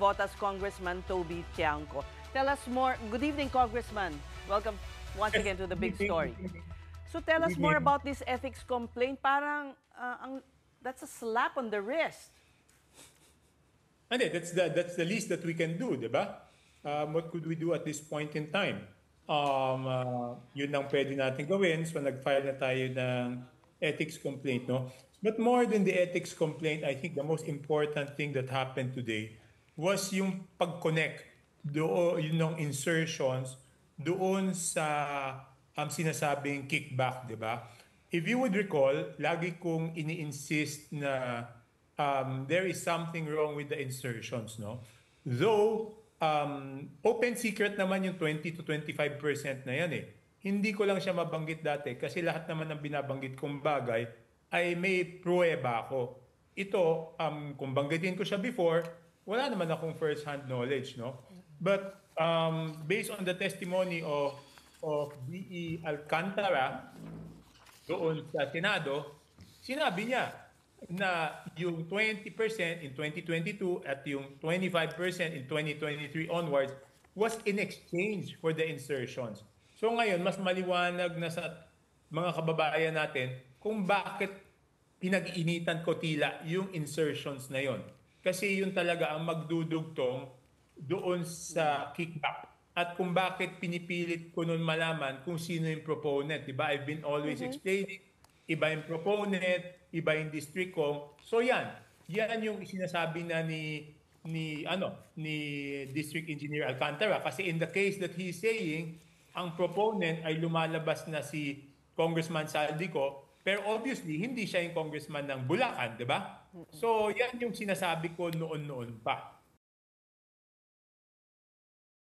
Navotas Congressman Toby Tiangco. Tell us more. Good evening, Congressman. Welcome once again to the big story. So tell us more about this ethics complaint. Parang that's a slap on the wrist. Hindi, that's the least that we can do, di ba? What could we do at this point in time? Yun ang pwede natin gawin. So nag-file na tayo ng ethics complaint, no? But more than the ethics complaint, I think the most important thing that happened today was yung pag-connect yun ng insertions doon sa sinasabing kickback, di ba? If you would recall, lagi kong ini-insist na there is something wrong with the insertions, no? Though, open secret naman yung 20 to 25% na yan eh. Hindi ko lang siya mabanggit dati kasi lahat naman ng binabanggit kong bagay ay may pruweba ako. Ito, kung banggitin ko siya before, wala naman akong first-hand knowledge, no? But based on the testimony of D.E. Alcantara doon sa Senado, sinabi niya na yung 20% in 2022 at yung 25% in 2023 onwards was in exchange for the insertions. So ngayon, mas maliwanag na sa mga kababayan natin kung bakit pinag-initan ko tila yung insertions na yon. Kasi yun talaga ang magdudugtong doon sa kickback. At kung bakit pinipilit ko nun malaman kung sino yung proponent. Diba? I've been always explaining, iba yung proponent, iba yung district kong. So yan yung sinasabi na ni District Engineer Alcantara. Kasi in the case that he's saying, ang proponent ay lumalabas na si Congressman Saldico, pero obviously hindi siya yung congressman ng Bulacan, di ba? So yan yung sinasabi ko noon-noon pa.